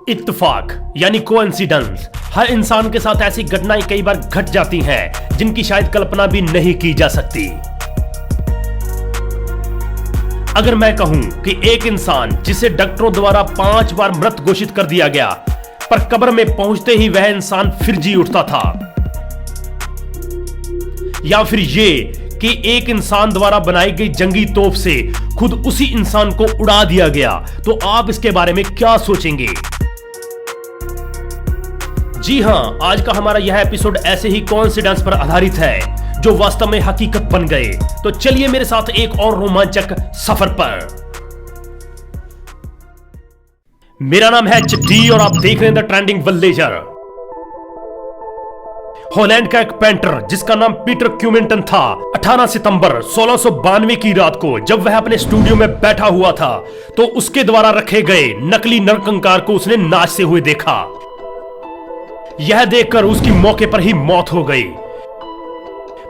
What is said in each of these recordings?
इत्तेफाक यानी कोइंसिडेंस। हर इंसान के साथ ऐसी घटनाएं कई बार घट जाती हैं जिनकी शायद कल्पना भी नहीं की जा सकती। अगर मैं कहूं कि एक इंसान जिसे डॉक्टरों द्वारा 5 बार मृत घोषित कर दिया गया, पर कब्र में पहुंचते ही वह इंसान फिर जी उठता था, या फिर ये कि एक इंसान द्वारा बनाई गई जंगी तोप से खुद उसी इंसान को उड़ा दिया गया, तो आप इसके बारे में क्या सोचेंगे? जी हां, आज का हमारा यह एपिसोड ऐसे ही कोइंसिडेंस पर आधारित है जो वास्तव में हकीकत बन गए। तो चलिए मेरे साथ एक और रोमांचक सफर पर। मेरा नाम है चिट्टी और आप देख रहे हैं द ट्रेंडिंग विलेजर। हॉलैंड का एक पेंटर जिसका नाम पीटर क्यूमिंटन था, 18 सितंबर 1692 की रात को जब वह अपने स्टूडियो में बैठा हुआ था तो उसके द्वारा रखे गए नकली नरकंकाल को उसने नाचते हुए देखा। यह देखकर उसकी मौके पर ही मौत हो गई।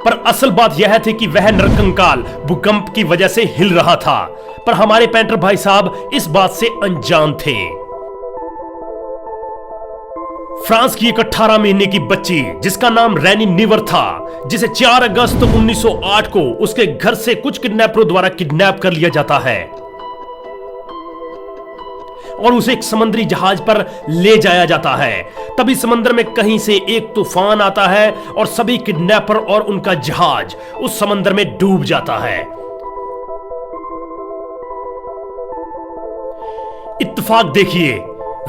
पर असल बात यह थी कि वह नरकंकाल भूकंप की वजह से हिल रहा था, पर हमारे पेंटर भाई साहब इस बात से अनजान थे। फ्रांस की एक 18 महीने की बच्ची जिसका नाम रैनी नीवर था, जिसे 4 अगस्त 1908 को उसके घर से कुछ किडनैपरों द्वारा किडनैप कर लिया जाता है और उसे एक समुद्री जहाज पर ले जाया जाता है। तभी समंदर में कहीं से एक तूफान आता है और सभी किडनैपर और उनका जहाज उस समंदर में डूब जाता है। इत्तेफाक देखिए,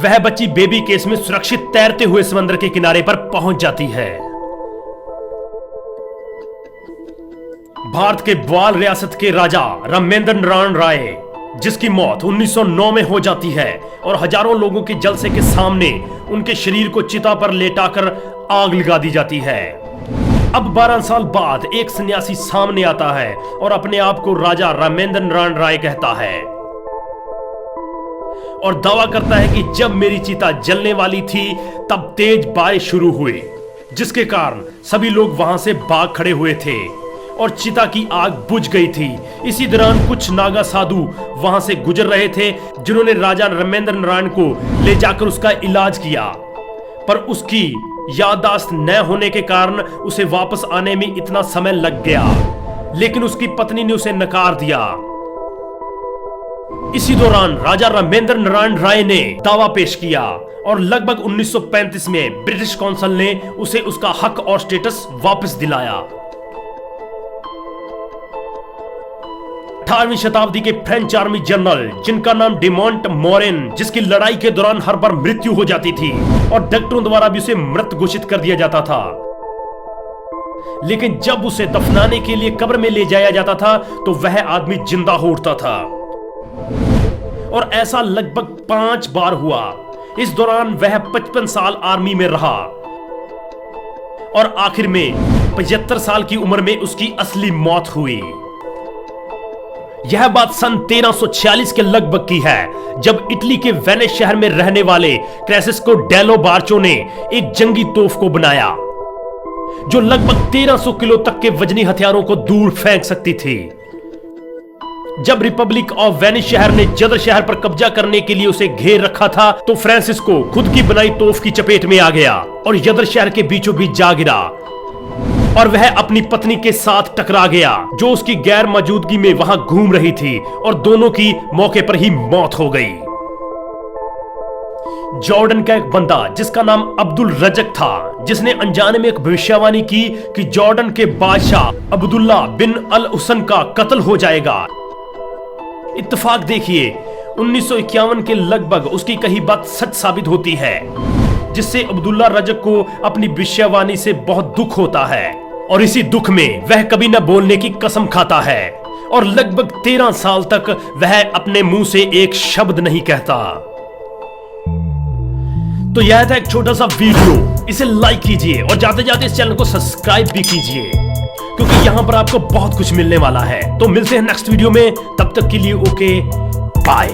वह बच्ची बेबी केस में सुरक्षित तैरते हुए समंदर के किनारे पर पहुंच जाती है। भारत के ग्वाल रियासत के राजा रामेंद्र नारायण राय, जिसकी मौत 1909 में हो जाती है और हजारों लोगों के जलसे के सामने उनके शरीर को चिता पर लेटाकर आग लगा दी जाती है। अब 12 साल बाद एक सन्यासी सामने आता है और अपने आप को राजा रामेंद्र नारायण राय कहता है और दावा करता है कि जब मेरी चिता जलने वाली थी तब तेज बारिश शुरू हुई, जिसके कारण सभी लोग वहां से भाग खड़े हुए थे और चिता की आग बुझ गई थी। इसी दौरान कुछ नागा साधु वहां से गुजर रहे थे जिन्होंने राजा रामेंद्र नारायण को ले जाकर उसका इलाज किया, पर उसकी याददाश्त न होने के कारण उसे वापस आने में इतना समय लग गया, लेकिन उसकी पत्नी ने उसे नकार दिया। इसी दौरान राजा रामेंद्र नारायण राय ने दावा पेश किया और लगभग 1935 में ब्रिटिश काउंसिल ने उसे उसका हक और स्टेटस वापस दिलाया। 18वीं शताब्दी के फ्रेंच आर्मी जनरल जिनका नाम डिमोंट मोरेन, जिसकी लड़ाई के दौरान हर बार मृत्यु हो जाती थी और डॉक्टरों द्वारा भी उसे मृत घोषित कर दिया जाता था, लेकिन जब उसे दफनाने के लिए कब्र में ले जाया जाता था तो वह आदमी जिंदा हो उठता था और ऐसा लगभग 5 बार हुआ। इस दौरान वह 55 साल आर्मी में रहा और आखिर में 75 साल की उम्र में उसकी असली मौत हुई। यह बात सन 1346 के लगभग की है जब इटली के वेनिस शहर में रहने वाले क्रेसिस्को डेलो बार्चो ने एक जंगी तोप को बनाया जो लगभग 1300 किलो तक के वजनी हथियारों को दूर फेंक सकती थी। जब रिपब्लिक ऑफ वेनिस शहर ने जदर शहर पर कब्जा करने के लिए उसे घेर रखा था तो फ्रांसिस्को खुद की बनाई तोफ की चपेट में आ गया और यदर शहर के बीचों बीच जा गिरा और वह अपनी पत्नी के साथ टकरा गया जो उसकी गैर मौजूदगी में वहां घूम रही थी और दोनों की मौके पर ही मौत हो गई। जॉर्डन का एक बंदा जिसका नाम अब्दुल रजक था, जिसने अनजाने में एक भविष्यवाणी की कि जॉर्डन के बादशाह अब्दुल्ला बिन अल हुसैन का कत्ल हो जाएगा। इत्तेफाक देखिए, 1951 के लगभग उसकी कही बात सच साबित होती है, जिससे अब्दुल्ला रजक को अपनी भविष्यवाणी से बहुत दुख होता है और इसी दुख में वह कभी न बोलने की कसम खाता है और लगभग 13 साल तक वह अपने मुंह से एक शब्द नहीं कहता। तो यह था एक छोटा सा वीडियो, इसे लाइक कीजिए और जाते जाते इस चैनल को सब्सक्राइब भी कीजिए क्योंकि यहां पर आपको बहुत कुछ मिलने वाला है। तो मिलते हैं नेक्स्ट वीडियो में, तब तक के लिए ओके बाय।